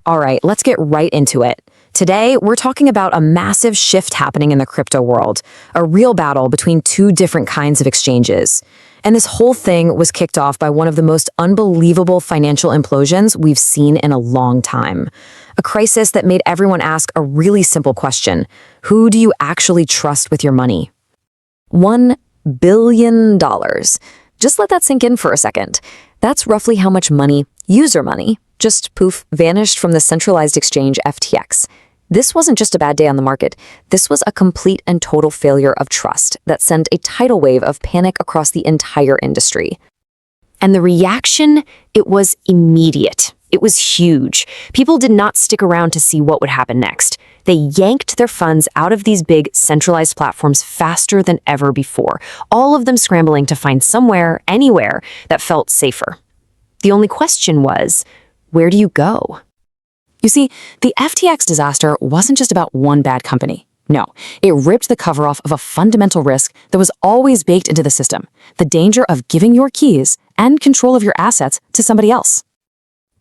All right, let's get right into it. Today, we're talking about a massive shift happening in the crypto world, a real battle between two different kinds of exchanges. And this whole thing was kicked off by one of the most unbelievable financial implosions we've seen in a long time. A crisis that made everyone ask a really simple question: who do you actually trust with your money? $1 billion. Just let that sink in for a second. That's roughly how much money, user money, just poof, vanished from the centralized exchange FTX. This wasn't just a bad day on the market. This was a complete and total failure of trust that sent a tidal wave of panic across the entire industry. And the reaction, it was immediate. It was huge. People did not stick around to see what would happen next. They yanked their funds out of these big centralized platforms faster than ever before, all of them scrambling to find somewhere, anywhere, that felt safer. The only question was, where do you go? You see, the FTX disaster wasn't just about one bad company. No, it ripped the cover off of a fundamental risk that was always baked into the system: the danger of giving your keys and control of your assets to somebody else.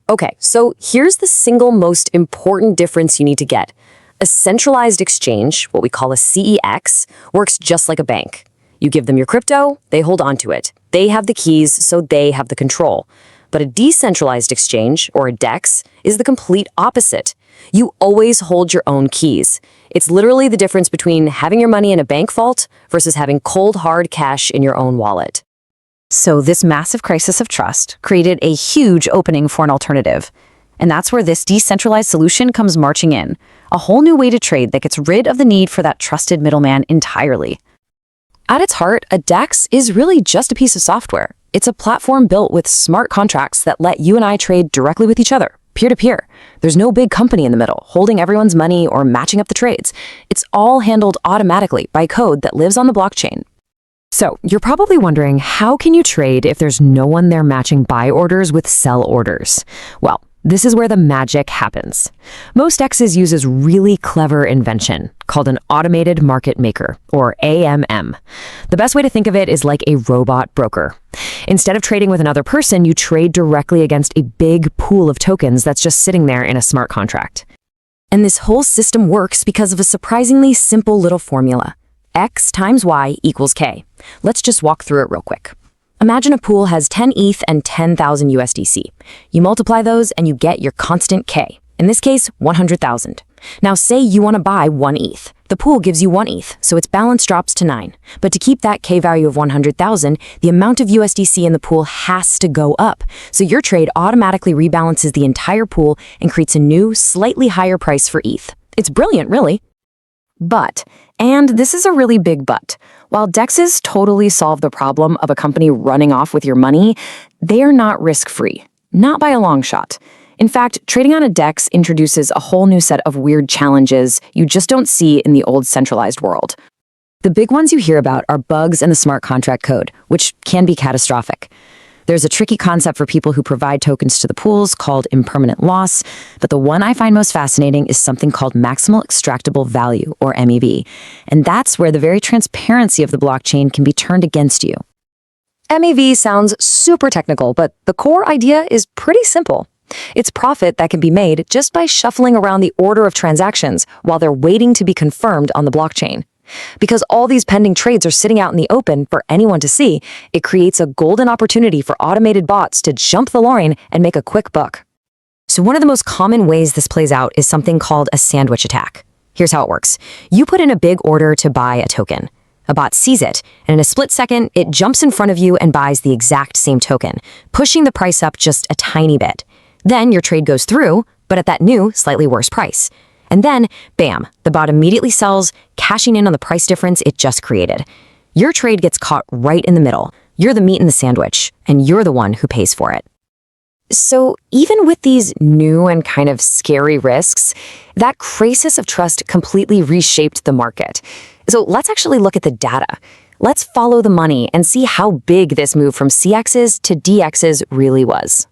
Okay, so here's the single most important difference you need to get. A centralized exchange, what we call a CEX, works just like a bank. You give them your crypto, they hold on to it. They have the keys, so they have the control. But a decentralized exchange, or a DEX, is the complete opposite. You always hold your own keys. It's literally the difference between having your money in a bank vault versus having cold, hard cash in your own wallet. So this massive crisis of trust created a huge opening for an alternative. And that's where this decentralized solution comes marching in. A whole new way to trade that gets rid of the need for that trusted middleman entirely. At its heart, a DEX is really just a piece of software. It's a platform built with smart contracts that let you and I trade directly with each other, peer-to-peer. There's no big company in the middle, holding everyone's money or matching up the trades. It's all handled automatically by code that lives on the blockchain. So, you're probably wondering, how can you trade if there's no one there matching buy orders with sell orders? Well, this is where the magic happens. Most DEXs use this really clever invention called an automated market maker, or AMM. The best way to think of it is like a robot broker. Instead of trading with another person, you trade directly against a big pool of tokens that's just sitting there in a smart contract. And this whole system works because of a surprisingly simple little formula. X times Y equals K. Let's just walk through it real quick. Imagine a pool has 10 ETH and 10,000 USDC. You multiply those and you get your constant K. In this case, 100,000. Now say you want to buy 1 ETH. The pool gives you 1 ETH, so its balance drops to 9. But to keep that K value of 100,000, the amount of USDC in the pool has to go up. So your trade automatically rebalances the entire pool and creates a new, slightly higher price for ETH. It's brilliant, really. But, and this is a really big but, while DEXs totally solve the problem of a company running off with your money, they are not risk-free. Not by a long shot. In fact, trading on a DEX introduces a whole new set of weird challenges you just don't see in the old centralized world. The big ones you hear about are bugs in the smart contract code, which can be catastrophic. There's a tricky concept for people who provide tokens to the pools called impermanent loss, but the one I find most fascinating is something called maximal extractable value, or MEV, and that's where the very transparency of the blockchain can be turned against you. MEV sounds super technical, but the core idea is pretty simple. It's profit that can be made just by shuffling around the order of transactions while they're waiting to be confirmed on the blockchain. Because all these pending trades are sitting out in the open for anyone to see, it creates a golden opportunity for automated bots to jump the line and make a quick buck. So one of the most common ways this plays out is something called a sandwich attack. Here's how it works. You put in a big order to buy a token. A bot sees it, and in a split second, it jumps in front of you and buys the exact same token, pushing the price up just a tiny bit. Then your trade goes through, but at that new, slightly worse price. And then, bam, the bot immediately sells, cashing in on the price difference it just created. Your trade gets caught right in the middle. You're the meat in the sandwich, and you're the one who pays for it. So even with these new and kind of scary risks, that crisis of trust completely reshaped the market. So let's actually look at the data. Let's follow the money and see how big this move from CXs to DXs really was.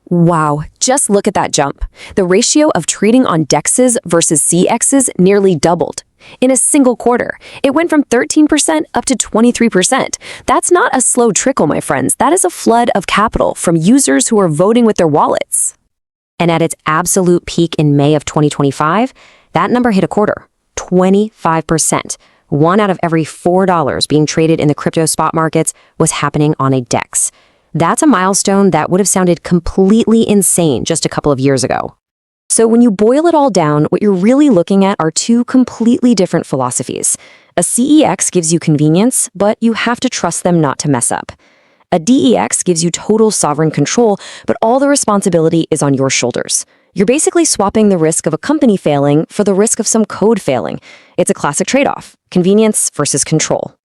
Wow, just look at that jump. The ratio of trading on DEXs versus CXs nearly doubled. In a single quarter, it went from 13% up to 23%. That's not a slow trickle, my friends. That is a flood of capital from users who are voting with their wallets. And at its absolute peak in May of 2025, that number hit a quarter, 25%. One out of every $4 being traded in the crypto spot markets was happening on a DEX. That's a milestone that would have sounded completely insane just a couple of years ago. So when you boil it all down, what you're really looking at are two completely different philosophies. A CEX gives you convenience, but you have to trust them not to mess up. A DEX gives you total sovereign control, but all the responsibility is on your shoulders. You're basically swapping the risk of a company failing for the risk of some code failing. It's a classic trade-off, convenience versus control.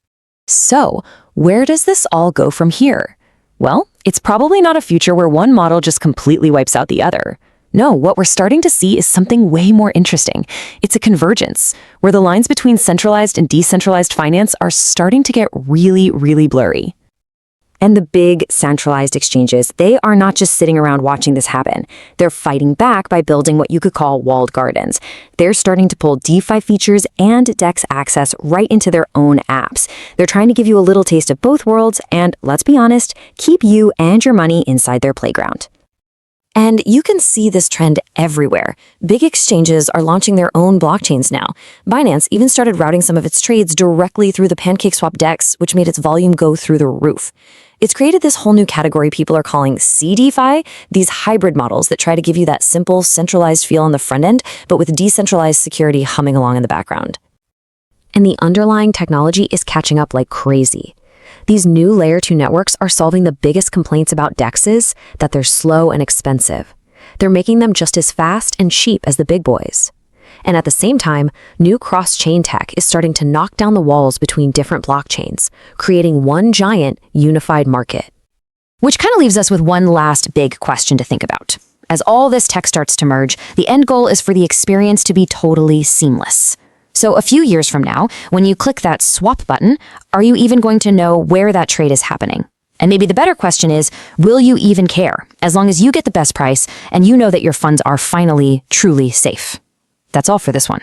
So, where does this all go from here? Well, it's probably not a future where one model just completely wipes out the other. No, what we're starting to see is something way more interesting. It's a convergence, where the lines between centralized and decentralized finance are starting to get really, really blurry. And the big centralized exchanges, they are not just sitting around watching this happen. They're fighting back by building what you could call walled gardens. They're starting to pull DeFi features and DEX access right into their own apps. They're trying to give you a little taste of both worlds and, let's be honest, keep you and your money inside their playground. And you can see this trend everywhere. Big exchanges are launching their own blockchains now. Binance even started routing some of its trades directly through the PancakeSwap DEX, which made its volume go through the roof. It's created this whole new category people are calling CDeFi, these hybrid models that try to give you that simple, centralized feel on the front end, but with decentralized security humming along in the background. And the underlying technology is catching up like crazy. These new Layer 2 networks are solving the biggest complaints about DEXs, that they're slow and expensive. They're making them just as fast and cheap as the big boys. And at the same time, new cross-chain tech is starting to knock down the walls between different blockchains, creating one giant, unified market. Which kind of leaves us with one last big question to think about. As all this tech starts to merge, the end goal is for the experience to be totally seamless. So a few years from now, when you click that swap button, are you even going to know where that trade is happening? And maybe the better question is, will you even care, as long as you get the best price and you know that your funds are finally, truly safe? That's all for this one.